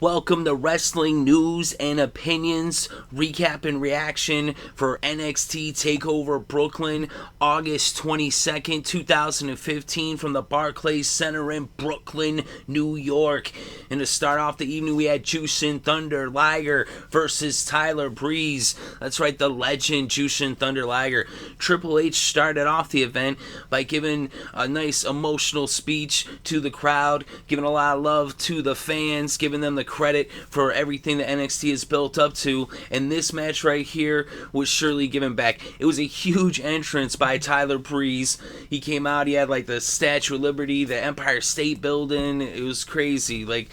Welcome to Wrestling News and Opinions, recap and reaction for NXT Takeover Brooklyn, August 22nd, 2015 from the Barclay Center in Brooklyn, New York. And to start off the evening, we had Jushin Thunder Liger versus Tyler Breeze. That's right, the legend Jushin Thunder Liger. Triple H started off the event by giving a nice emotional speech to the crowd, giving a lot of love to the fans, giving them the credit for everything that NXT has built up to, and this match right here was surely given back. It was a huge entrance by Tyler Breeze. He came out, he had like the Statue of Liberty, the Empire State Building. It was crazy.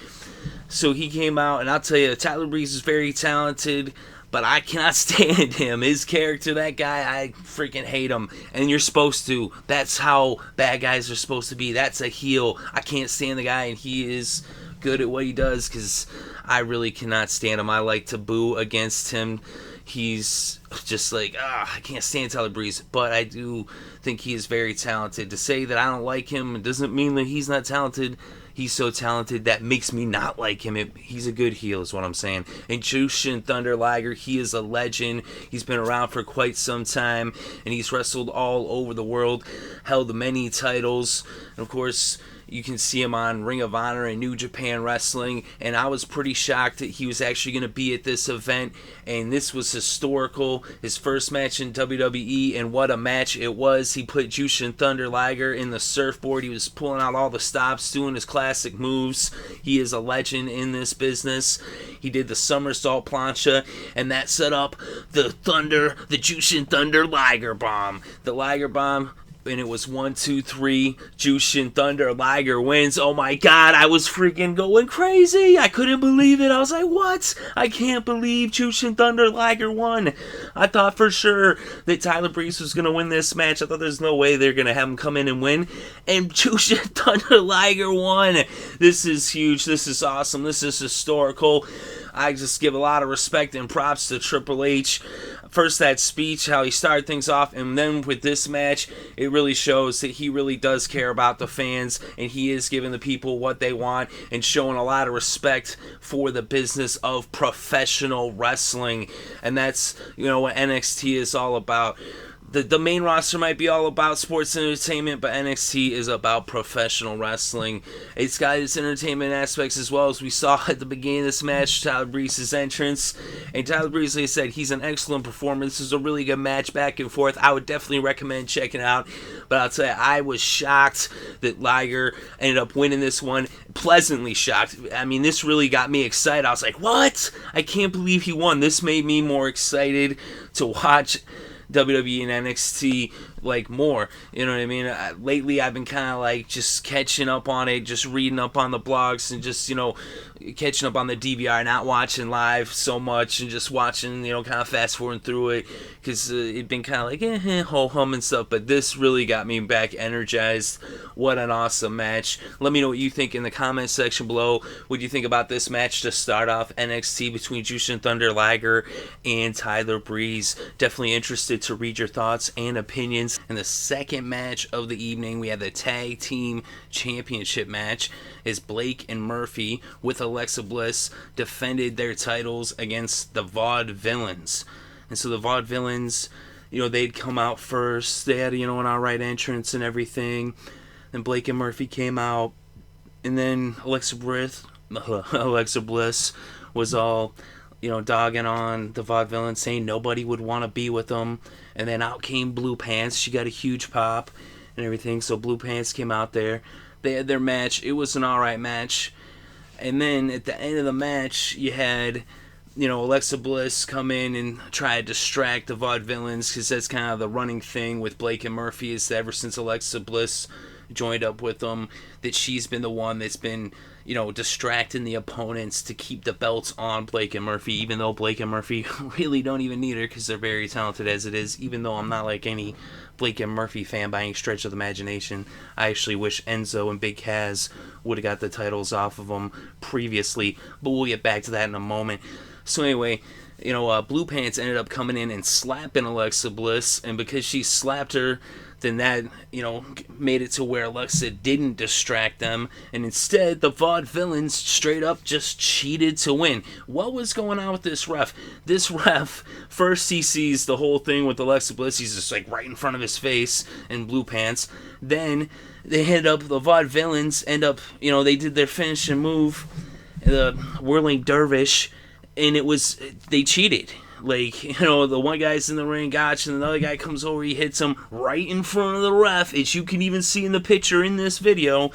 So he came out, and I'll tell you, Tyler Breeze is very talented, but I cannot stand him. His character, that guy, I freaking hate him. And you're supposed to. That's how bad guys are supposed to be. That's a heel. I can't stand the guy, and he is good at what he does, because I really cannot stand him. I like to boo against him. He's just I can't stand Tyler Breeze, but I do think he is very talented. To say that I don't like him doesn't mean that he's not talented. He's so talented that makes me not like him. He's a good heel is what I'm saying. And Jushin Thunder Liger, he is a legend. He's been around for quite some time, and he's wrestled all over the world, held many titles, and of course you can see him on Ring of Honor and New Japan Wrestling, and I was pretty shocked that he was actually going to be at this event, and this was historical. His first match in WWE, and what a match it was. He put Jushin Thunder Liger in the surfboard. He was pulling out all the stops, doing his classic moves. He is a legend in this business. He did the somersault plancha, and that set up the Jushin Thunder Liger bomb. The Liger bomb, and it was 1, 2, 3. Jushin Thunder Liger wins. Oh my god, I was freaking going crazy. I couldn't believe it. I was like, what? I can't believe Jushin Thunder Liger won. I thought for sure that Tyler Breeze was going to win this match. I thought there's no way they're going to have him come in and win. And Jushin Thunder Liger won. This is huge. This is awesome. This is historical. I just give a lot of respect and props to Triple H. First, that speech, how he started things off, and then with this match, it really shows that he really does care about the fans, and he is giving the people what they want and showing a lot of respect for the business of professional wrestling. And that's, what NXT is all about. The main roster might be all about sports entertainment, but NXT is about professional wrestling. It's got its entertainment aspects as well, as we saw at the beginning of this match, Tyler Breeze's entrance. And Tyler Breeze, like I said, he's an excellent performer. This is a really good match back and forth. I would definitely recommend checking it out. But I'll tell you, I was shocked that Liger ended up winning this one. Pleasantly shocked. I mean, this really got me excited. I was like, what? I can't believe he won. This made me more excited to watch WWE and NXT more, you know what I mean? Lately I've been kind of just catching up on it, just reading up on the blogs, and just catching up on the DVR, not watching live so much, and just watching, kind of fast forwarding through it, because it'd been kind of ho hum and stuff. But this really got me back energized. What an awesome match. Let me know what you think in the comment section below. What do you think about this match to start off NXT between Jushin Thunder Liger and Tyler Breeze? Definitely interested to read your thoughts and opinions. In the second match of the evening, we had the Tag Team Championship match, as Blake and Murphy with Alexa Bliss defended their titles against the Vaudevillians. And so the Vaudevillians, they'd come out first. They had, an alright entrance and everything. Then Blake and Murphy came out. And then Alexa Bliss was all, dogging on the Vaudevillians, saying nobody would want to be with them. And then out came Blue Pants. She got a huge pop and everything. So Blue Pants came out there. They had their match. It was an alright match. And then at the end of the match, you had, Alexa Bliss come in and try to distract the Vaudevillians, because that's kind of the running thing with Blake and Murphy, is that ever since Alexa Bliss joined up with them, that she's been the one that's been, distracting the opponents to keep the belts on Blake and Murphy, even though Blake and Murphy really don't even need her, because they're very talented as it is. Even though I'm not any Blake and Murphy fan by any stretch of the imagination, I actually wish Enzo and Big Cass would have got the titles off of them previously, but we'll get back to that in a moment. So anyway, Blue Pants ended up coming in and slapping Alexa Bliss, and because she slapped her, then that, made it to where Alexa didn't distract them, and instead the Vaudevillians straight up just cheated to win. What was going on with this ref? This ref, first he sees the whole thing with Alexa Bliss, he's just like right in front of his face in Blue Pants. Then the Vaudevillians end up, they did their finishing move, the whirling dervish, and they cheated. The one guy's in the ring, gotcha, and another guy comes over, he hits him right in front of the ref, as you can even see in the picture in this video.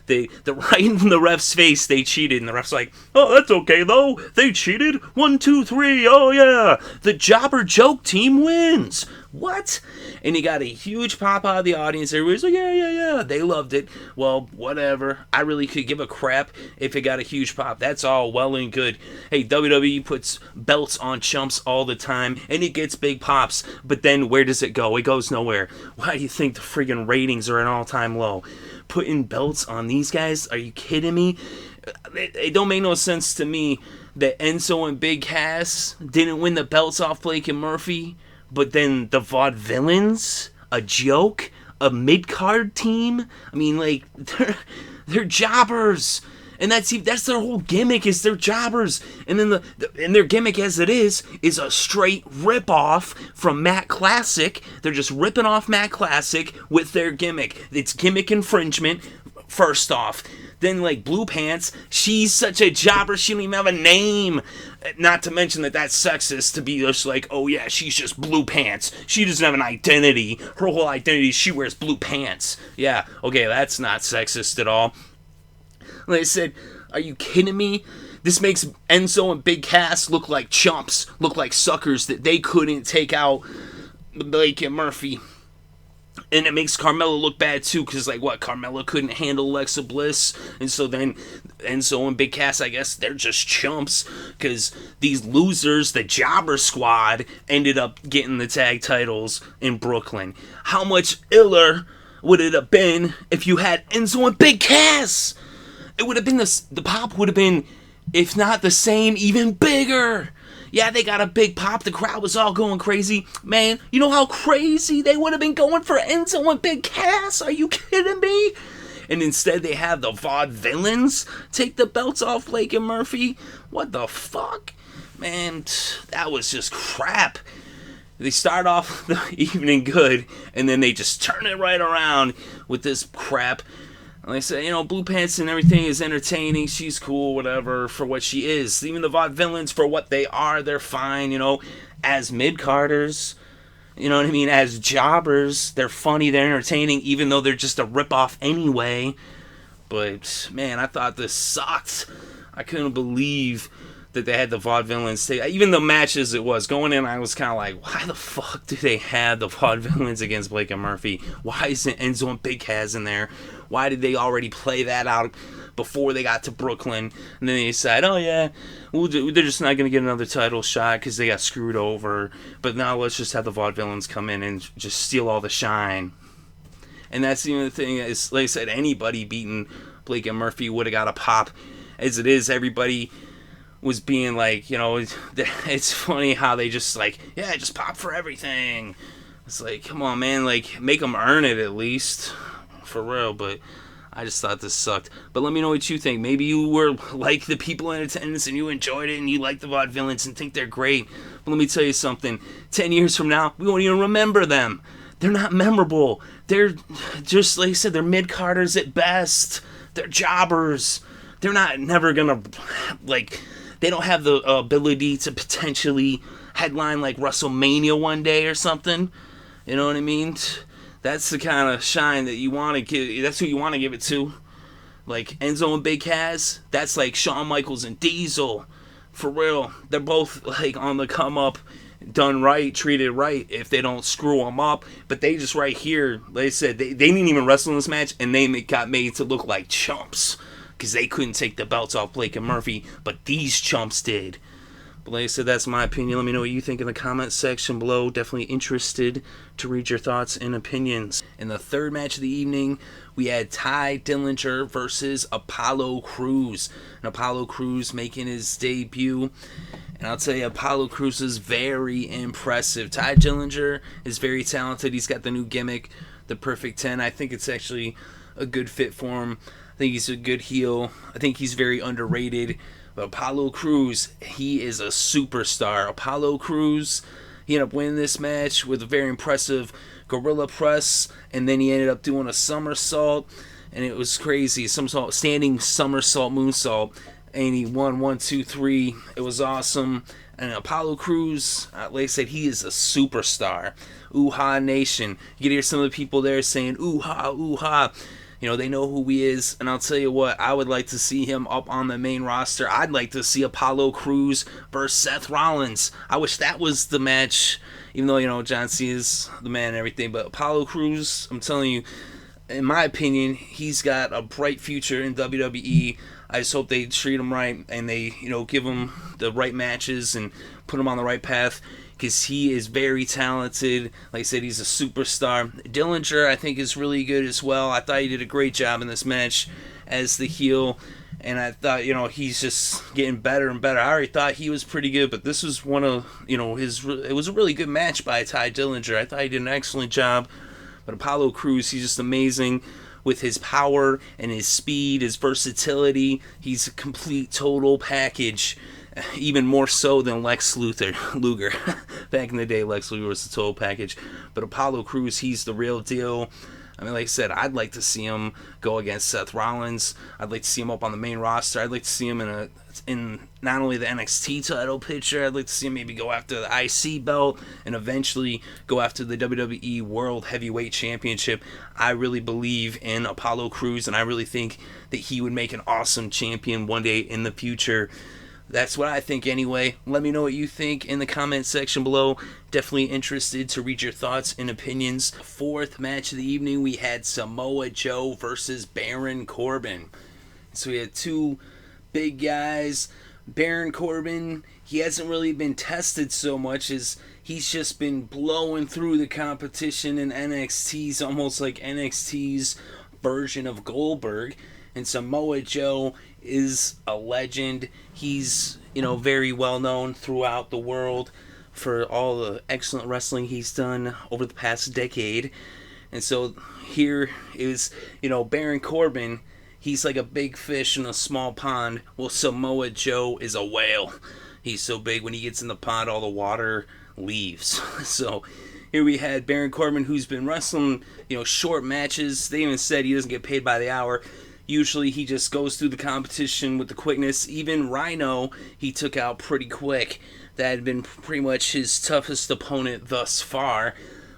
The right in the ref's face, they cheated, and the ref's like, oh, that's okay, though. They cheated. 1, 2, 3, oh, yeah. The Jobber Joke team wins. What? And he got a huge pop out of the audience. Everybody's like, yeah. They loved it. Well, whatever. I really could give a crap if it got a huge pop. That's all well and good. Hey, WWE puts belts on chumps all the time, and it gets big pops. But then where does it go? It goes nowhere. Why do you think the friggin' ratings are at an all-time low? Putting belts on these guys? Are you kidding me? It don't make no sense to me that Enzo and Big Cass didn't win the belts off Blake and Murphy, but then the Vaudevillains, a joke, a mid-card team. I mean, they're jobbers, and that's their whole gimmick, is they're jobbers. And then and their gimmick as it is a straight rip-off from Matt Classic. They're just ripping off Matt Classic with their gimmick. It's gimmick infringement, first off. Then, Blue Pants, she's such a jobber, she don't even have a name. Not to mention that's sexist to be just oh yeah, she's just Blue Pants. She doesn't have an identity. Her whole identity is she wears blue pants. Yeah, okay, that's not sexist at all. Like I said, are you kidding me? This makes Enzo and Big Cass look like chumps, look like suckers that they couldn't take out Blake and Murphy. And it makes Carmella look bad too, because Carmella couldn't handle Alexa Bliss, and so then Enzo and Big Cass, I guess they're just chumps, because these losers, the Jobber Squad, ended up getting the tag titles in Brooklyn. How much iller would it have been if you had Enzo and Big Cass? It would have been the pop would have been, if not the same, even bigger. Yeah, they got a big pop. The crowd was all going crazy. Man, you know how crazy they would have been going for Enzo and Big Cass? Are you kidding me? And instead they have the Vaudevillains take the belts off Blake and Murphy. What the fuck? Man, that was just crap. They start off the evening good, and then they just turn it right around with this crap. Like I said, Blue Pants and everything is entertaining. She's cool, whatever, for what she is. Even the Vaudevillains, for what they are, they're fine, as mid-carders. You know what I mean? As jobbers, they're funny, they're entertaining, even though they're just a rip-off anyway. But, man, I thought this sucked. I couldn't believe that they had the Vaudevillains take. Even the match as it was, going in, I was kind of like, why the fuck do they have the Vaudevillains against Blake and Murphy? Why isn't Enzo and Big Cass in there? Why did they already play that out before they got to Brooklyn? And then they decide, oh yeah, they're just not going to get another title shot because they got screwed over. But now let's just have the Vaudevillains come in and just steal all the shine. And that's the other thing, is, like I said, anybody beating Blake and Murphy would have got a pop. As it is, everybody was being it's funny how they just just pop for everything. It's come on, man, make them earn it at least. For real, but I just thought this sucked. But let me know what you think. Maybe you were like the people in attendance and you enjoyed it and you like the Vaudevillains and think they're great. But let me tell you something. 10 years from now, we won't even remember them. They're not memorable. They're just, like I said, they're mid-carders at best. They're jobbers. They're never gonna, they don't have the ability to potentially headline WrestleMania one day or something. You know what I mean? That's the kind of shine that you want to give. That's who you want to give it to. Enzo and Big Cass, that's Shawn Michaels and Diesel. For real. They're both on the come up, done right, treated right if they don't screw them up. But they just right here, like I said, they didn't even wrestle in this match, and they got made to look like chumps because they couldn't take the belts off Blake and Murphy, but these chumps did. But like I said, that's my opinion. Let me know what you think in the comment section below. Definitely interested to read your thoughts and opinions. In the third match of the evening, we had Dillinger versus Apollo Crews. And Apollo Crews making his debut. And I'll tell you, Apollo Crews is very impressive. Dillinger is very talented. He's got the new gimmick, the Perfect 10. I think it's actually a good fit for him. I think he's a good heel. I think he's very underrated. But Apollo Crews, he is a superstar. Apollo Crews, he ended up winning this match with a very impressive gorilla press, and then he ended up doing a somersault, and it was crazy. Standing somersault moonsault, and he won 1, 2, 3. It was awesome. And Apollo Crews, like I said, he is a superstar. Ooh-ha Nation. You can hear some of the people there saying, ooh-ha, ooh-ha. You know, they know who he is, and I'll tell you what, I would like to see him up on the main roster. I'd like to see Apollo Crews versus Seth Rollins. I wish that was the match, even though, you know, John Cena's the man and everything, but Apollo Crews, I'm telling you, in my opinion, he's got a bright future in WWE. I just hope they treat him right, and they, you know, give him the right matches and put him on the right path, because he is very talented. Like I said, he's a superstar. Dillinger, I think, is really good as well. I thought he did a great job in this match as the heel, and I thought, you know, he's just getting better and better. I already thought he was pretty good, but this was one of, you know, it was a really good match by Dillinger. I thought he did an excellent job, but Apollo Crews, he's just amazing with his power and his speed, his versatility. He's a complete, total package. Even more so than Lex Luger. Back in the day, Lex Luger was the total package. But Apollo Crews, he's the real deal. I mean, like I said, I'd like to see him go against Seth Rollins. I'd like to see him up on the main roster. I'd like to see him in not only the NXT title picture, I'd like to see him maybe go after the IC belt and eventually go after the WWE World Heavyweight Championship. I really believe in Apollo Crews, and I really think that he would make an awesome champion one day in the future. That's what I think anyway. Let me know what you think in the comment section below. Definitely interested to read your thoughts and opinions. Fourth match of the evening, we had Samoa Joe versus Baron Corbin. So we had two big guys. Baron Corbin, he hasn't really been tested so much as he's just been blowing through the competition in NXT. He's almost like NXT's version of Goldberg. And Samoa Joe is a legend. He's, you know, very well known throughout the world for all the excellent wrestling he's done over the past decade. And so here is, you know, Baron Corbin. He's like a big fish in a small pond. Well, Samoa Joe is a whale. He's so big, when he gets in the pond, all the water leaves. So here we had Baron Corbin, who's been wrestling, you know, short matches. They even said he doesn't get paid by the hour. Usually he just goes through the competition with the quickness. Even Rhino, he took out pretty quick. That had been pretty much his toughest opponent thus far.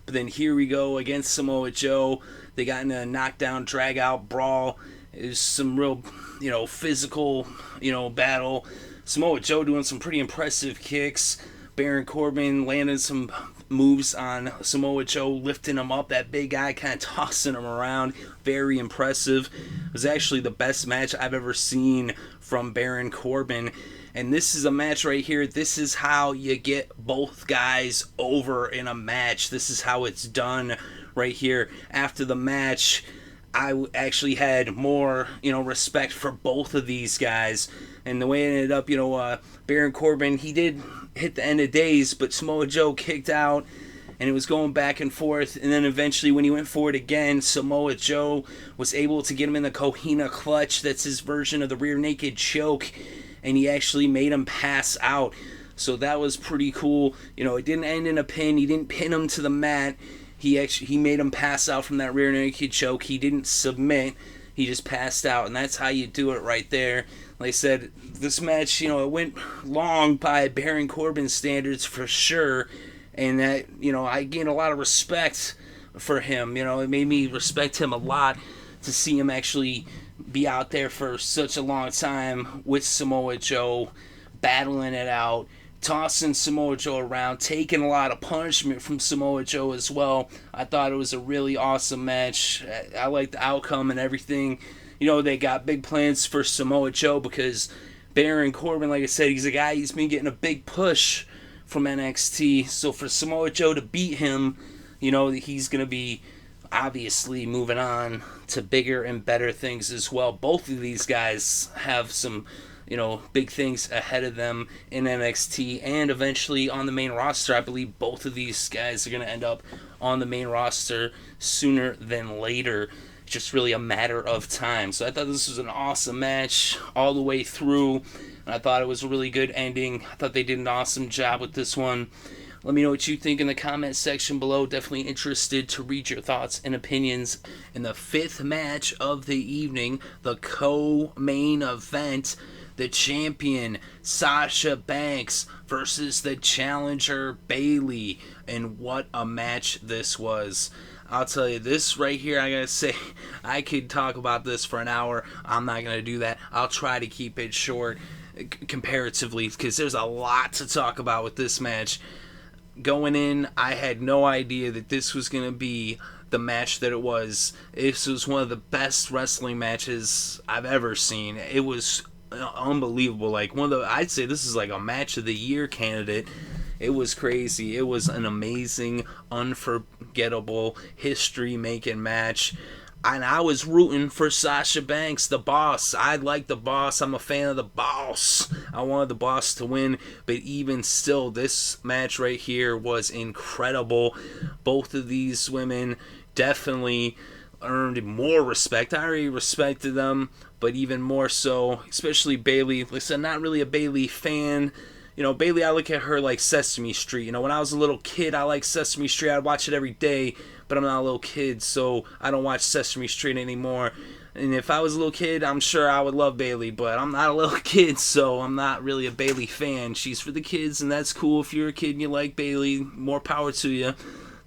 But then here we go against Samoa Joe. They got in a knockdown, drag-out brawl. It was some real, you know, physical, you know, battle. Samoa Joe doing some pretty impressive kicks. Baron Corbin landed some moves on Samoa Joe, lifting him up. That big guy kind of tossing him around. Very impressive. It was actually the best match I've ever seen from Baron Corbin. And this is a match right here. This is how you get both guys over in a match. This is how it's done right here. After the match, I actually had more, you know, respect for both of these guys. And the way it ended up, you know, Baron Corbin, he did hit the end of days, but Samoa Joe kicked out, and it was going back and forth. And then eventually, when he went for it again, Samoa Joe was able to get him in the Cohina clutch. That's his version of the rear naked choke, and he actually made him pass out. So that was pretty cool. You know, it didn't end in a pin. He didn't pin him to the mat. He made him pass out from that rear naked choke. He didn't submit. He just passed out, and that's how you do it right there. Like I said, this match, you know, it went long by Baron Corbin standards for sure, and that, you know, I gained a lot of respect for him. You know, it made me respect him a lot to see him actually be out there for such a long time with Samoa Joe, battling it out, tossing Samoa Joe around, taking a lot of punishment from Samoa Joe as well. I thought it was a really awesome match. I liked the outcome and everything. You know, they got big plans for Samoa Joe because Baron Corbin, like I said, he's a guy, he's been getting a big push from NXT. So for Samoa Joe to beat him, he's going to be obviously moving on to bigger and better things as well. Both of these guys have some, big things ahead of them in NXT and eventually on the main roster. I believe both of these guys are going to end up on the main roster sooner than later. Just really a matter of time. So I thought this was an awesome match all the way through, and I thought it was a really good ending. I thought they did an awesome job with this one. Let me know what you think in the comment section below. Definitely interested to read your thoughts and opinions. In the fifth match of the evening, the co-main event, the champion Sasha Banks versus the challenger Bayley, and what a match this was. I'll tell you, this right here, I gotta say, I could talk about this for an hour. I'm not gonna do that. I'll try to keep it short comparatively, because there's a lot to talk about with this match. Going in, I had no idea that this was gonna be the match that it was. This was one of the best wrestling matches I've ever seen. It was unbelievable. Like I'd say this is like a match of the year candidate. It was crazy. It was an amazing, unforgettable, history-making match. And I was rooting for Sasha Banks, the boss. I like the boss. I'm a fan of the boss. I wanted the boss to win. But even still, this match right here was incredible. Both of these women definitely earned more respect. I already respected them, but even more so, especially Bayley. Listen, not really a Bayley fan. Bayley, I look at her like Sesame Street. When I was a little kid, I liked Sesame Street. I'd watch it every day, but I'm not a little kid, so I don't watch Sesame Street anymore. And if I was a little kid, I'm sure I would love Bayley, but I'm not a little kid, so I'm not really a Bayley fan. She's for the kids, and that's cool. If you're a kid and you like Bayley, more power to you.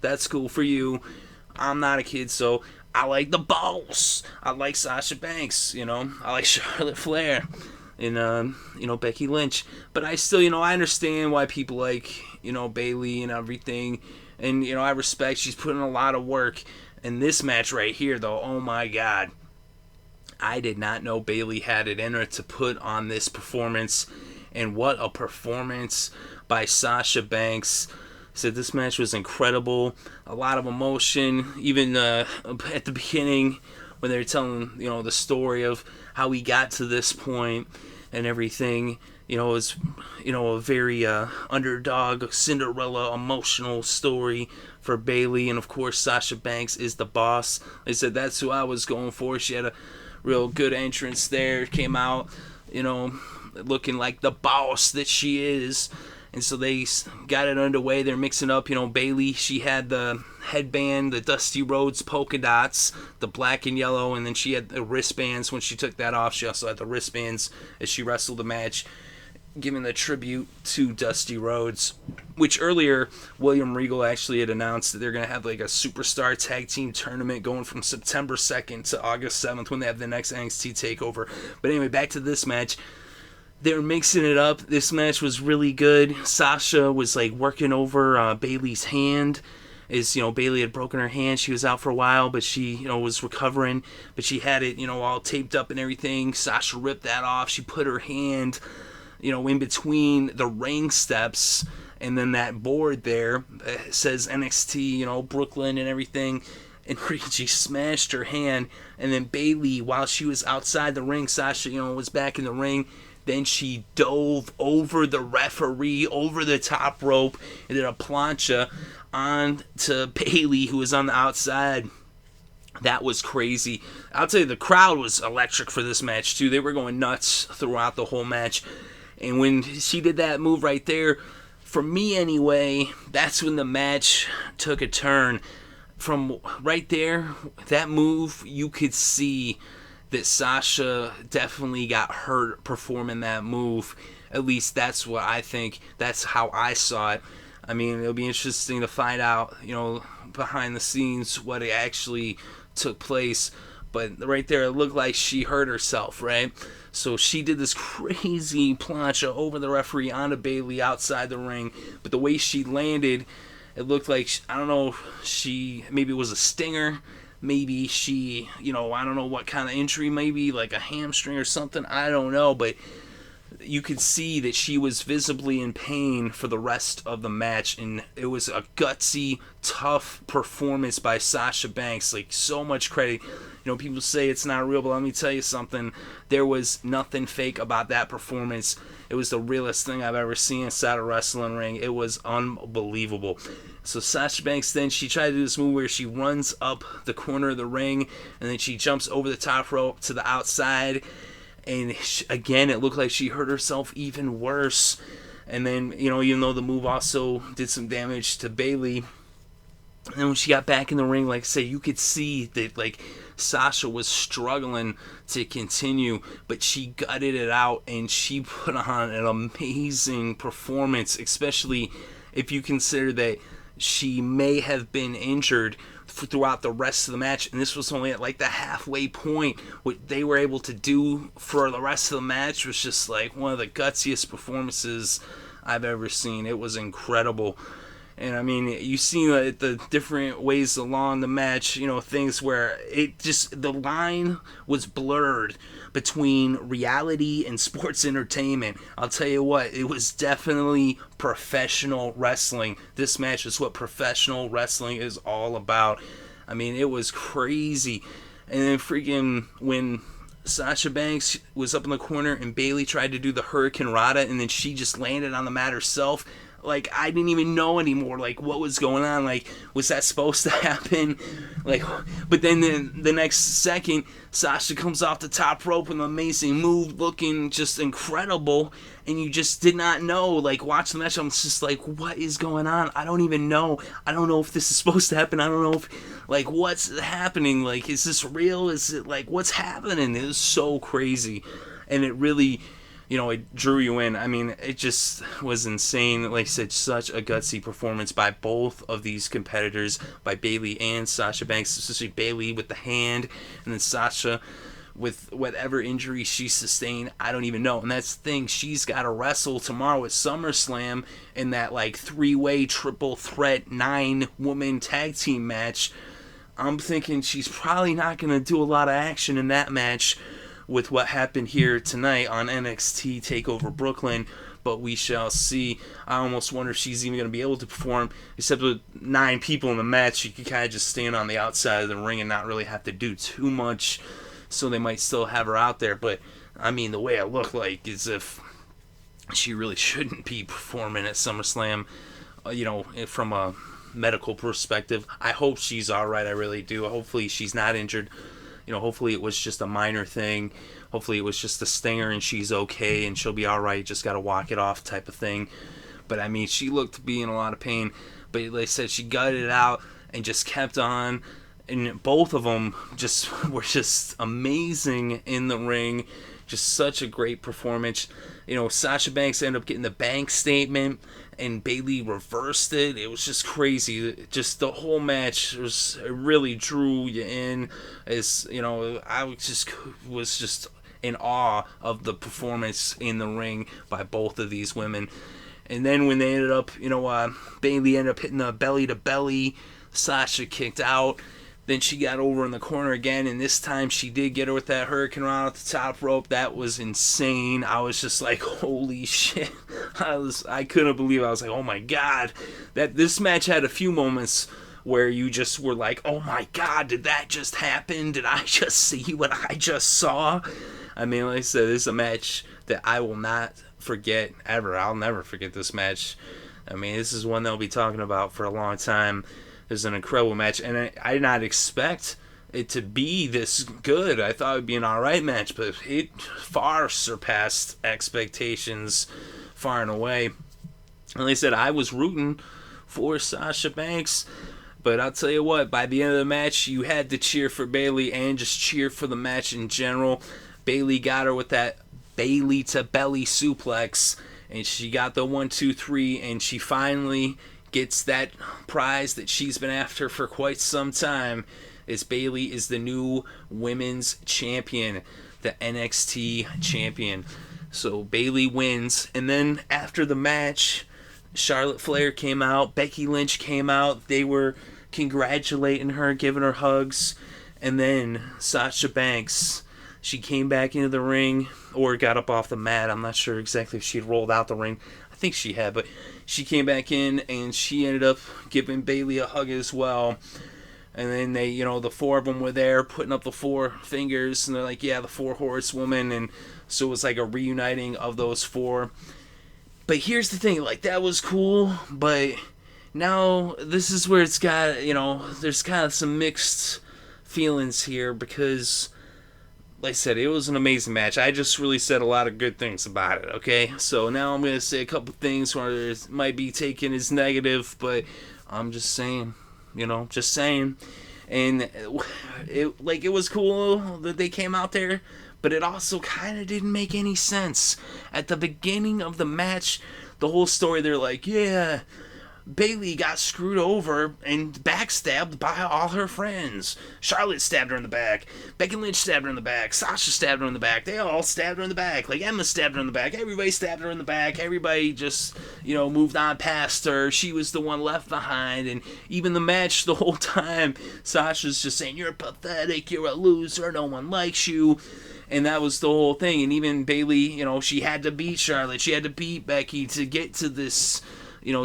That's cool for you. I'm not a kid, so I like the boss. I like Sasha Banks, I like Charlotte Flair. And Becky Lynch, but I still, I understand why people like, Bayley and everything, and I respect she's putting a lot of work. In this match right here, though, oh my God, I did not know Bayley had it in her to put on this performance, and what a performance by Sasha Banks. Said this match was incredible, a lot of emotion, even at the beginning when they were telling, the story of how we got to this point and everything. It was, a very underdog, Cinderella emotional story for Bayley. And of course, Sasha Banks is the boss. They said that's who I was going for. She had a real good entrance there. Came out, looking like the boss that she is. And so they got it underway. They're mixing up, Bayley, she had the headband, the Dusty Rhodes polka dots, the black and yellow, and then she had the wristbands. When she took that off, she also had the wristbands as she wrestled the match, giving the tribute to Dusty Rhodes, which earlier William Regal actually had announced that they're going to have like a superstar tag team tournament going from September 2nd to August 7th when they have the next NXT Takeover. But anyway, back to this match. They're mixing it up. This match was really good. Sasha was like working over Bayley's hand. Bayley had broken her hand. She was out for a while, but she, was recovering. But she had it, all taped up and everything. Sasha ripped that off. She put her hand, in between the ring steps and then that board there. It says NXT, Brooklyn and everything. And she smashed her hand. And then Bayley, while she was outside the ring, Sasha, was back in the ring. Then she dove over the referee, over the top rope, and did a plancha on to Bayley, who was on the outside. That was crazy. I'll tell you, the crowd was electric for this match, too. They were going nuts throughout the whole match. And when she did that move right there, for me anyway, that's when the match took a turn. From right there, that move, you could see that Sasha definitely got hurt performing that move. At least that's what I think. That's how I saw it. I mean, it'll be interesting to find out, behind the scenes what it actually took place. But right there, it looked like she hurt herself, right? So she did this crazy plancha over the referee onto Bayley outside the ring. But the way she landed, it looked like, I don't know, maybe it was a stinger. Maybe she, I don't know what kind of injury, maybe like a hamstring or something. I don't know, but you could see that she was visibly in pain for the rest of the match, and it was a gutsy, tough performance by Sasha Banks. Like, so much credit. You know, people say it's not real, but let me tell you something. There was nothing fake about that performance. It was the realest thing I've ever seen inside a wrestling ring. It was unbelievable. So Sasha Banks, then she tried to do this move where she runs up the corner of the ring, and then she jumps over the top rope to the outside. And again, it looked like she hurt herself even worse. And then, you know, even though the move also did some damage to Bayley, and when she got back in the ring, like I say, you could see that, like, Sasha was struggling to continue, but she gutted it out, and she put on an amazing performance, especially if you consider that she may have been injured throughout the rest of the match, and this was only at like the halfway point. What they were able to do for the rest of the match was just like one of the gutsiest performances I've ever seen. It was incredible. And I mean, you see the different ways along the match, you know, things where it just, the line was blurred between reality and sports entertainment. I'll tell you what, it was definitely professional wrestling. This match is what professional wrestling is all about. I mean, it was crazy. And then freaking when Sasha Banks was up in the corner and Bayley tried to do the Hurricane Rana, and then she just landed on the mat herself. Like, I didn't even know anymore, like, what was going on. Like, was that supposed to happen? Like, but then the next second, Sasha comes off the top rope with an amazing move, looking just incredible, and you just did not know. Like, watch the match, I'm just like, what is going on? I don't even know. I don't know if this is supposed to happen. I don't know if, like, what's happening? Like, is this real? Is it, like, what's happening? It was so crazy, and it really, you know, it drew you in. I mean, it just was insane. Like I said, such a gutsy performance by both of these competitors, by Bayley and Sasha Banks, especially Bayley with the hand, and then Sasha with whatever injury she sustained. I don't even know. And that's the thing, she's got to wrestle tomorrow at SummerSlam in that, like, 3-way triple threat 9-woman tag team match. I'm thinking she's probably not going to do a lot of action in that match with what happened here tonight on NXT Takeover Brooklyn, but we shall see. I almost wonder if she's even going to be able to perform, except with 9 people in the match. She could kind of just stand on the outside of the ring and not really have to do too much, so they might still have her out there. But, I mean, the way it looked like is if she really shouldn't be performing at SummerSlam, you know, from a medical perspective. I hope she's alright, I really do. Hopefully she's not injured. You know, hopefully it was just a minor thing. Hopefully it was just a stinger and she's okay and she'll be alright, just got to walk it off type of thing. But, I mean, she looked to be in a lot of pain. But like I said, she gutted it out and just kept on. And both of them just were just amazing in the ring. Just such a great performance. You know, Sasha Banks ended up getting the bank statement, and Bayley reversed it. It was just crazy. Just the whole match it really drew you in. As you know, I was just in awe of the performance in the ring by both of these women. And then when they ended up, you know, Bayley ended up hitting the belly to belly. Sasha kicked out. Then she got over in the corner again, and this time she did get her with that Hurricane Rana at the top rope. That was insane. I was just like, holy shit. I couldn't believe it. I was like, oh my god. This match had a few moments where you just were like, oh my god, did that just happen? Did I just see what I just saw? I mean, like I said, this is a match that I will not forget ever. I'll never forget this match. I mean, this is one they'll be talking about for a long time. It was an incredible match, and I did not expect it to be this good. I thought it would be an alright match, but it far surpassed expectations far and away. And like I said, I was rooting for Sasha Banks, but I'll tell you what, by the end of the match, you had to cheer for Bayley and just cheer for the match in general. Bayley got her with that Bayley to belly suplex, and she got the 1, 2, 3, and she finally gets that prize that she's been after for quite some time, as Bayley is the new women's champion, the NXT champion. So Bayley wins, and then after the match, Charlotte Flair came out, Becky Lynch came out, they were congratulating her, giving her hugs, and then Sasha Banks She came back into the ring, or got up off the mat. I'm not sure exactly if she had rolled out the ring. I think she had, but she came back in, and she ended up giving Bayley a hug as well. And then they, the four of them were there putting up the four fingers, and they're like, yeah, the four horsewomen. And so it was like a reuniting of those four. But here's the thing, like, that was cool, but now this is where it's got, there's kind of some mixed feelings here, because, like I said, it was an amazing match. I just really said a lot of good things about it, okay? So now I'm going to say a couple things where it might be taken as negative, but I'm just saying, just saying. And it was cool that they came out there, but it also kind of didn't make any sense. At the beginning of the match, the whole story, they're like, yeah, Bayley got screwed over and backstabbed by all her friends. Charlotte stabbed her in the back. Becky Lynch stabbed her in the back. Sasha stabbed her in the back. They all stabbed her in the back. Like, Emma stabbed her in the back. Everybody stabbed her in the back. Everybody just, moved on past her. She was the one left behind. And even the match the whole time, Sasha's just saying, you're pathetic. You're a loser. No one likes you. And that was the whole thing. And even Bayley, she had to beat Charlotte. She had to beat Becky to get to this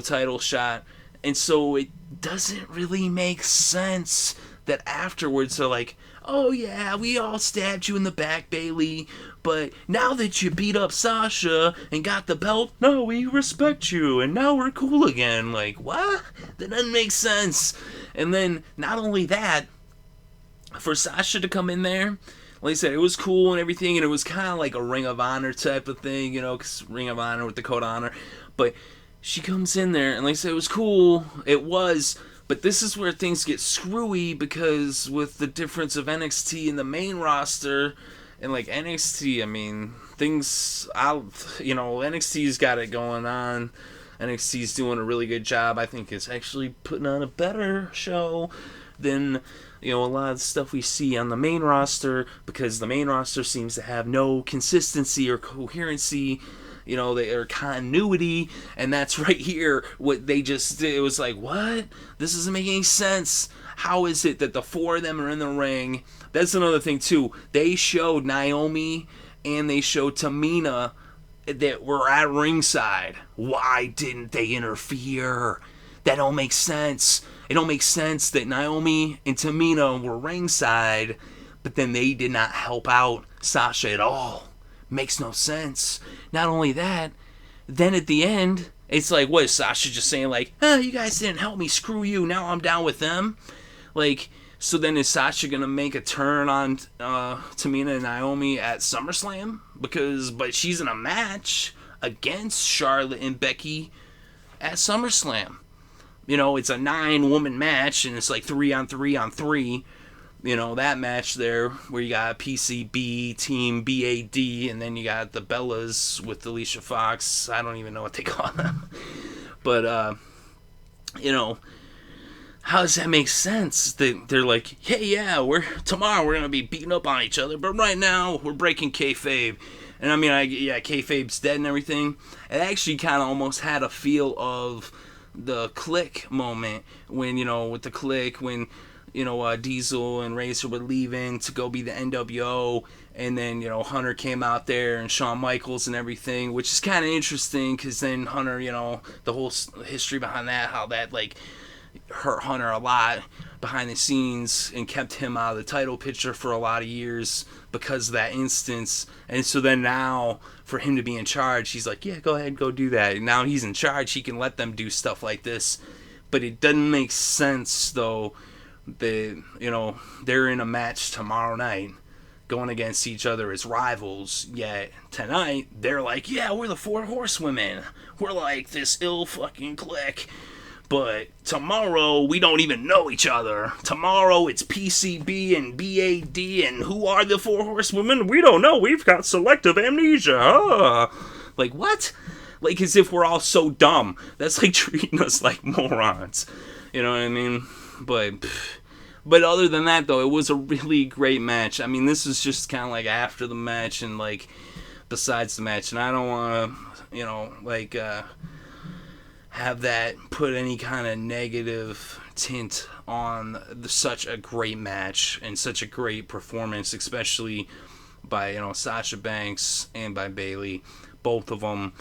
title shot. And so it doesn't really make sense that afterwards they're like, oh yeah, we all stabbed you in the back, Bayley, but now that you beat up Sasha and got the belt, no, we respect you, and now we're cool again. Like, what? That doesn't make sense. And then, not only that, for Sasha to come in there, like I said, it was cool and everything, and it was kind of like a Ring of Honor type of thing, because Ring of Honor with the Code of Honor, but she comes in there, and like I said, it was cool. It was, but this is where things get screwy, because with the difference of NXT and the main roster, and like NXT, I mean, NXT's got it going on. NXT's doing a really good job. I think it's actually putting on a better show than, a lot of the stuff we see on the main roster, because the main roster seems to have no consistency or coherency, their continuity, and that's right here what they just did. It was like, what? This doesn't make any sense. How is it that the four of them are in the ring? That's another thing too. They showed Naomi and they showed Tamina that were at ringside. Why didn't they interfere? That don't make sense. It don't make sense that Naomi and Tamina were ringside, but then they did not help out Sasha at all. Makes no sense. Not only that, then at the end, it's like, what is Sasha just saying? Like, you guys didn't help me, screw you, now I'm down with them? Like, so then is Sasha gonna make a turn on Tamina and Naomi at SummerSlam? But she's in a match against Charlotte and Becky at SummerSlam. It's a 9-woman match, and it's like 3-on-3-on-3. That match there where you got PCB, Team BAD, and then you got the Bellas with Alicia Fox. I don't even know what they call them. But, how does that make sense? They're like, hey, yeah, tomorrow we're going to be beating up on each other, but right now we're breaking kayfabe. And I mean, kayfabe's dead and everything. It actually kind of almost had a feel of the Click moment when, with the Click, when Diesel and Razor were leaving to go be the NWO, and then, Hunter came out there, and Shawn Michaels and everything, which is kind of interesting, because then Hunter, the whole history behind that, how that, like, hurt Hunter a lot behind the scenes and kept him out of the title picture for a lot of years because of that instance. And so then now, for him to be in charge, he's like, yeah, go ahead, go do that. And now he's in charge, he can let them do stuff like this. But it doesn't make sense, though, that, they're in a match tomorrow night going against each other as rivals, yet tonight they're like, yeah, we're the Four Horsewomen, we're like this ill fucking clique, but tomorrow we don't even know each other. Tomorrow it's PCB and BAD, and who are the Four Horsewomen? We don't know, we've got selective amnesia. Like, what? Like, as if we're all so dumb. That's like treating us like morons, you know what I mean? But other than that, though, it was a really great match. I mean, this is just kind of like after the match and, like, besides the match. And I don't want to, have that put any kind of negative tint on such a great match and such a great performance, especially by Sasha Banks and by Bayley. Both of them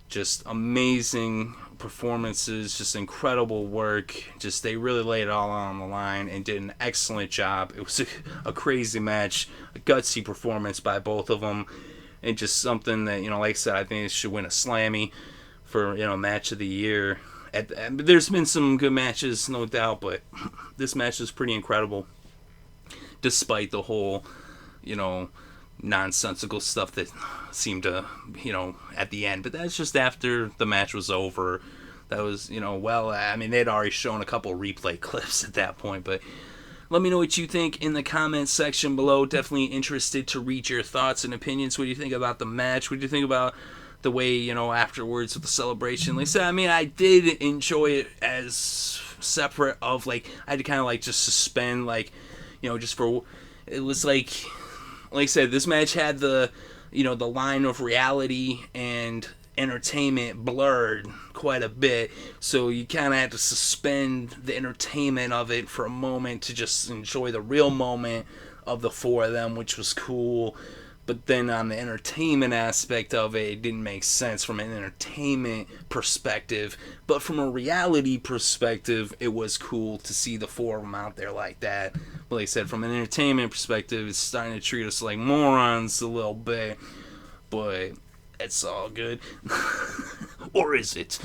just amazing performances, just incredible work. Just they really laid it all on the line and did an excellent job. It was a crazy match, a gutsy performance by both of them, and just something that like I said, I think it should win a Slammy for match of the year. There's been some good matches, no doubt, but this match is pretty incredible, despite the whole nonsensical stuff that seemed to at the end. But that's just after the match was over. That was they'd already shown a couple replay clips at that point. But let me know what you think in the comments section below. Definitely interested to read your thoughts and opinions. What do you think about the match? What do you think about the way afterwards with the celebration? Like I said, I did enjoy it as separate of I had to kind of just suspend just for it was like I said, this match had the the line of reality and entertainment blurred quite a bit, so you kind of had to suspend the entertainment of it for a moment to just enjoy the real moment of the four of them, which was cool. But then on the entertainment aspect of it, it didn't make sense from an entertainment perspective. But from a reality perspective, it was cool to see the four of them out there like that. But like I said, from an entertainment perspective, it's starting to treat us like morons a little bit. But it's all good. Or is it?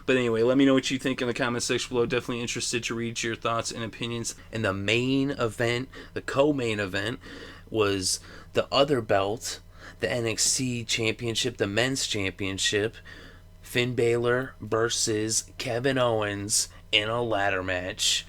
But anyway, let me know what you think in the comment section below. Definitely interested to read your thoughts and opinions. And the main event, the co-main event, was the other belt, the NXT Championship, the Men's Championship. Finn Balor versus Kevin Owens in a ladder match.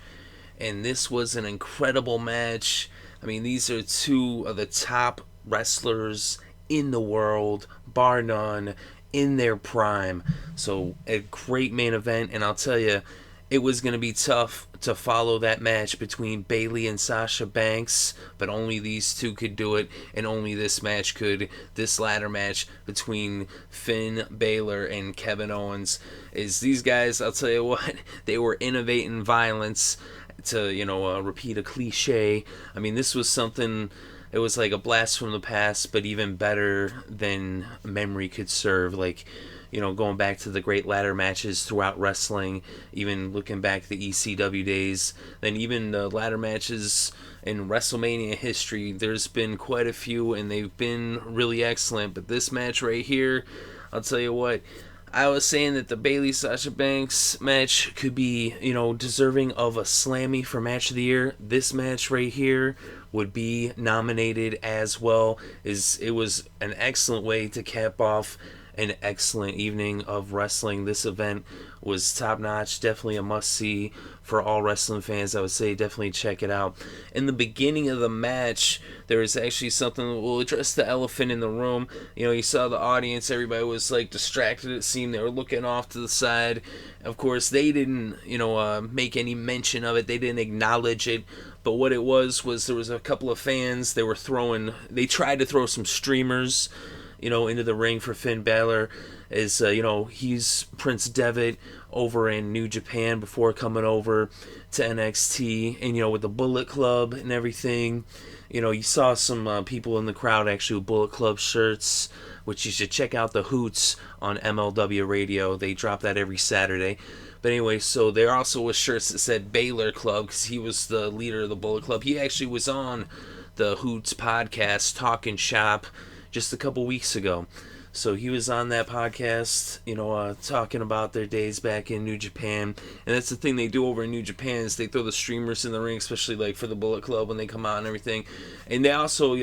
And this was an incredible match. These are two of the top wrestlers in the world, bar none, in their prime. So a great main event, and I'll tell you, it was going to be tough to follow that match between Bayley and Sasha Banks, but only these two could do it, and only this match could. This ladder match between Finn Balor and Kevin Owens is these guys, I'll tell you what, they were innovating violence to, repeat a cliche. This was something, it was like a blast from the past, but even better than memory could serve. Going back to the great ladder matches throughout wrestling, even looking back to the ECW days, then even the ladder matches in WrestleMania history, there's been quite a few, and they've been really excellent. But this match right here, I'll tell you what, I was saying that the Bayley-Sasha Banks match could be, deserving of a Slammy for Match of the Year. This match right here would be nominated as well. It was an excellent way to cap off an excellent evening of wrestling. This event was top-notch, definitely a must-see for all wrestling fans. I would say definitely check it out. In the beginning of the match, there was actually something that will address the elephant in the room. You saw the audience, everybody was distracted, it seemed. They were looking off to the side. Of course, they didn't, make any mention of it. They didn't acknowledge it. But what it was there was a couple of fans, they tried to throw some streamers into the ring for Finn Balor. He's Prince Devitt over in New Japan before coming over to NXT, and with the Bullet Club and everything. You saw some people in the crowd actually with Bullet Club shirts, which you should check out the Hoots on MLW Radio. They drop that every Saturday. But anyway, so there also was shirts that said Balor Club, because he was the leader of the Bullet Club. He actually was on the Hoots podcast, Talking Shop, just a couple weeks ago. So he was on that podcast, talking about their days back in New Japan. And that's the thing they do over in New Japan, is they throw the streamers in the ring, especially for the Bullet Club when they come out and everything. And they also,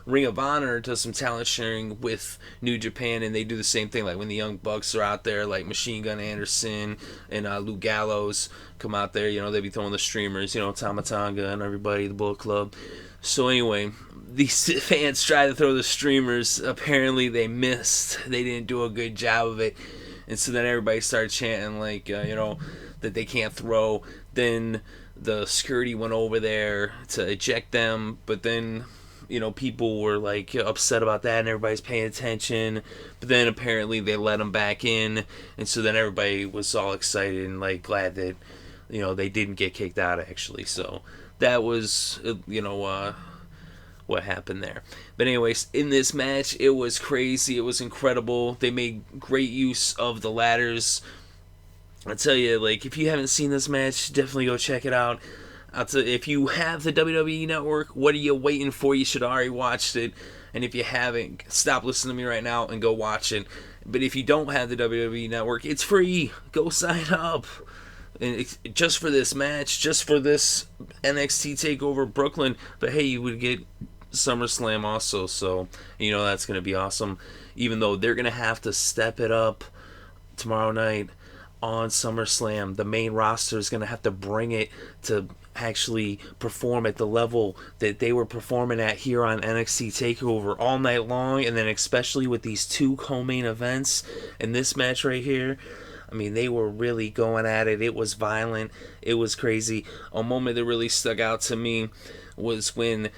Ring of Honor does some talent sharing with New Japan, and they do the same thing. When the Young Bucks are out there, Machine Gun Anderson and Lou Gallows come out there, they be throwing the streamers, Tamatanga and everybody, the Bullet Club. So anyway, these fans tried to throw the streamers. Apparently they missed. They didn't do a good job of it. And so then everybody started chanting that they can't throw. Then the security went over there to eject them. But then, people were upset about that, and everybody's paying attention. But then apparently they let them back in. And so then everybody was all excited and glad that, they didn't get kicked out actually. So that was, what happened there. But anyways, in this match, it was crazy. It was incredible. They made great use of the ladders. I tell you, like, if you haven't seen this match, definitely go check it out. If you have the WWE Network, what are you waiting for? You should have already watched it. And if you haven't, stop listening to me right now and go watch it. But if you don't have the WWE Network, it's free. Go sign up. And just for this match, just for this NXT Takeover Brooklyn. But hey, you would get SummerSlam also. So, that's going to be awesome. Even though they're going to have to step it up tomorrow night on SummerSlam. The main roster is going to have to bring it to actually perform at the level that they were performing at here on NXT TakeOver all night long, and then especially with these two co-main events and this match right here. I mean, they were really going at it. It was violent. It was crazy. A moment that really stuck out to me was when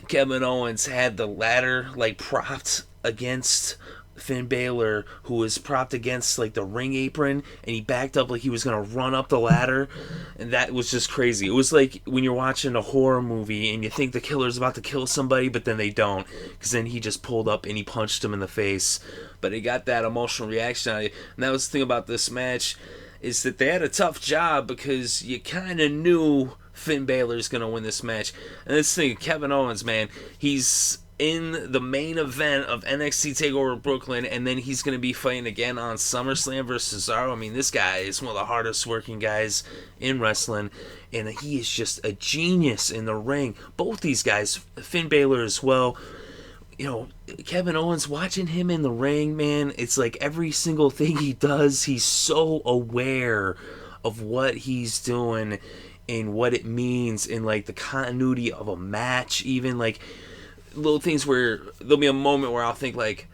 Kevin Owens had the ladder propped against Finn Balor, who was propped against the ring apron, and he backed up like he was gonna run up the ladder, and that was just crazy. It was like when you're watching a horror movie and you think the killer's about to kill somebody, but then they don't, because then he just pulled up and he punched him in the face. But he got that emotional reaction out of it. And that was the thing about this match, is that they had a tough job because you kind of knew Finn Balor's gonna win this match. And this thing, Kevin Owens, man, he's in the main event of NXT TakeOver Brooklyn, and then he's going to be fighting again on SummerSlam versus Cesaro. I mean, this guy is one of the hardest working guys in wrestling, and he is just a genius in the ring. Both these guys, Finn Balor as well. Kevin Owens, watching him in the ring, man, it's like every single thing he does, he's so aware of what he's doing and what it means in the continuity of a match, even little things where there'll be a moment where I'll think it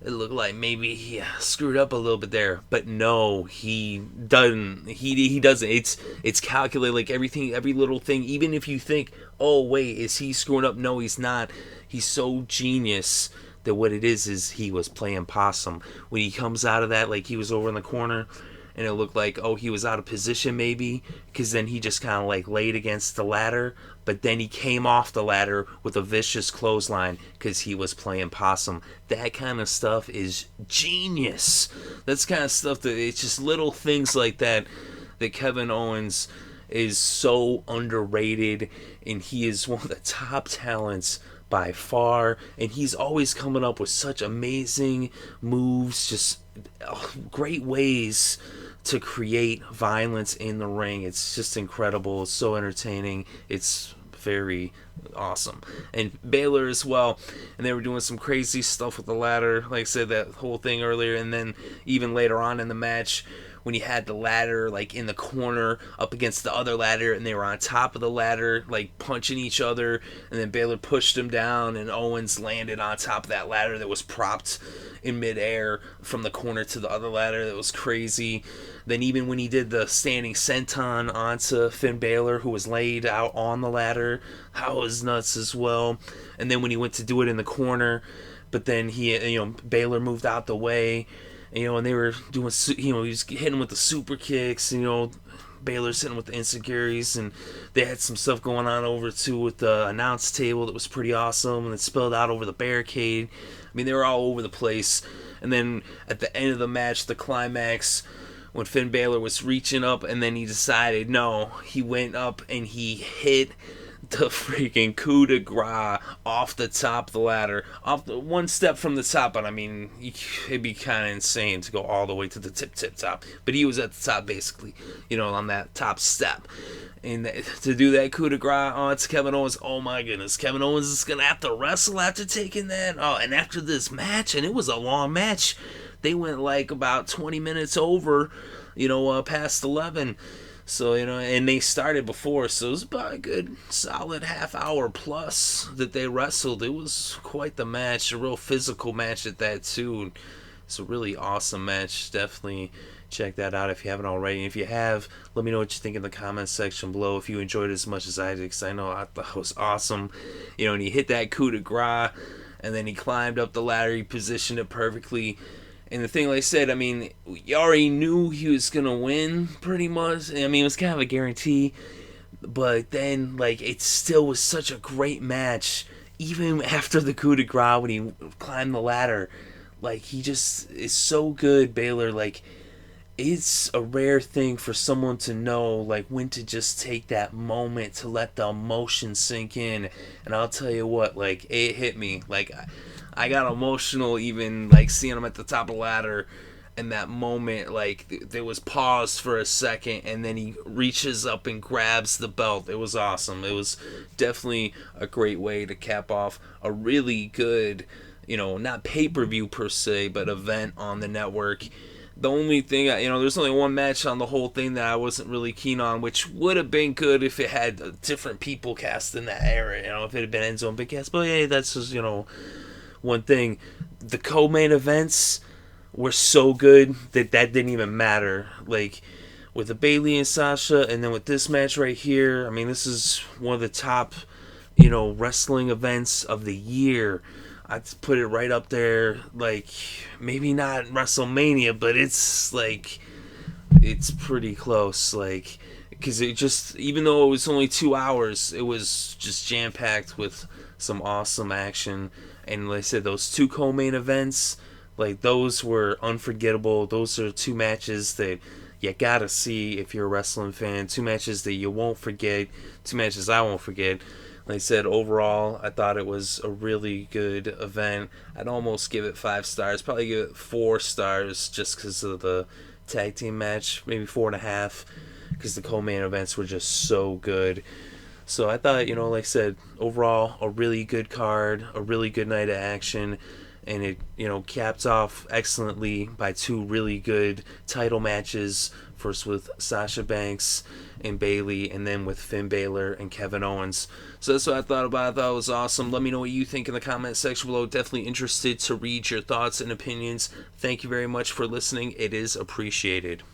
looked like maybe he screwed up a little bit there, but no, he doesn't. He doesn't. It's calculated, every little thing. Even if you think, oh wait, is he screwing up? No, he's not. He's so genius that what it is he was playing possum when he comes out of that. He was over in the corner, and it looked like, he was out of position maybe, because then he just kind of laid against the ladder, but then he came off the ladder with a vicious clothesline because he was playing possum. That kind of stuff is genius. That's kind of stuff that it's just little things like that Kevin Owens is so underrated, and he is one of the top talents by far, and he's always coming up with such amazing moves, just great ways to create violence in the ring. It's just incredible. It's so entertaining. It's very awesome. And Balor as well, and they were doing some crazy stuff with the ladder, like I said, that whole thing earlier, and then even later on in the match when you had the ladder in the corner up against the other ladder, and they were on top of the ladder punching each other, and then Balor pushed him down, and Owens landed on top of that ladder that was propped in midair from the corner to the other ladder. That was crazy. Then even when he did the standing senton onto Finn Balor, who was laid out on the ladder, that was nuts as well. And then when he went to do it in the corner, but then Balor moved out the way, and they were doing, he was hitting with the super kicks, Baylor's hitting with the insecurities, and they had some stuff going on over too with the announce table that was pretty awesome, and it spilled out over the barricade. I mean, they were all over the place. And then at the end of the match, the climax, when Finn Balor was reaching up, and then he decided, no, he went up and he hit the freaking coup de grace off the top of the ladder, off the one step from the top. But I mean, it'd be kind of insane to go all the way to the tip top. But he was at the top, basically, on that top step. And to do that coup de grace, it's Kevin Owens. Oh my goodness, Kevin Owens is gonna have to wrestle after taking that. And after this match, and it was a long match. They went about 20 minutes over, past 11. So, and they started before, so it was about a good solid half hour plus that they wrestled. It was quite the match, a real physical match at that, too. It's a really awesome match. Definitely check that out if you haven't already. And if you have, let me know what you think in the comments section below if you enjoyed it as much as I did, because I know I thought it was awesome. And he hit that coup de grace, and then he climbed up the ladder, he positioned it perfectly. And the thing, like I said, I mean, you already knew he was going to win, pretty much. I mean, it was kind of a guarantee. But then, like, it still was such a great match. Even after the coup de grace when he climbed the ladder, like, he just is so good, Balor. Like, it's a rare thing for someone to know, like, when to just take that moment to let the emotion sink in. And I'll tell you what, like, it hit me. Like, I got emotional even, like, seeing him at the top of the ladder. And that moment, like, there was pause for a second, and then he reaches up and grabs the belt. It was awesome. It was definitely a great way to cap off a really good, not pay-per-view per se, but event on the network. The only thing, there's only one match on the whole thing that I wasn't really keen on, which would have been good if it had different people cast in that era, if it had been Enzo and Big Cass. But yeah, that's just, one thing. The co-main events were so good that didn't even matter. Like, with the Bayley and Sasha, and then with this match right here, I mean, this is one of the top, wrestling events of the year. I'd put it right up there, like, maybe not WrestleMania, but it's, like, it's pretty close, like, because it just, even though it was only 2 hours, it was just jam-packed with some awesome action. And like I said, those two co-main events, like, those were unforgettable. Those are two matches that you gotta see if you're a wrestling fan. Two matches that you won't forget. Two matches I won't forget. Like I said, overall, I thought it was a really good event. I'd almost give it 5 stars. Probably give it 4 stars just because of the tag team match. Maybe 4.5 because the co-main events were just so good. So I thought, like I said, overall, a really good card, a really good night of action. And it, capped off excellently by 2 really good title matches. First with Sasha Banks and Bayley, and then with Finn Balor and Kevin Owens. So that's what I thought about. I thought it was awesome. Let me know what you think in the comment section below. Definitely interested to read your thoughts and opinions. Thank you very much for listening. It is appreciated.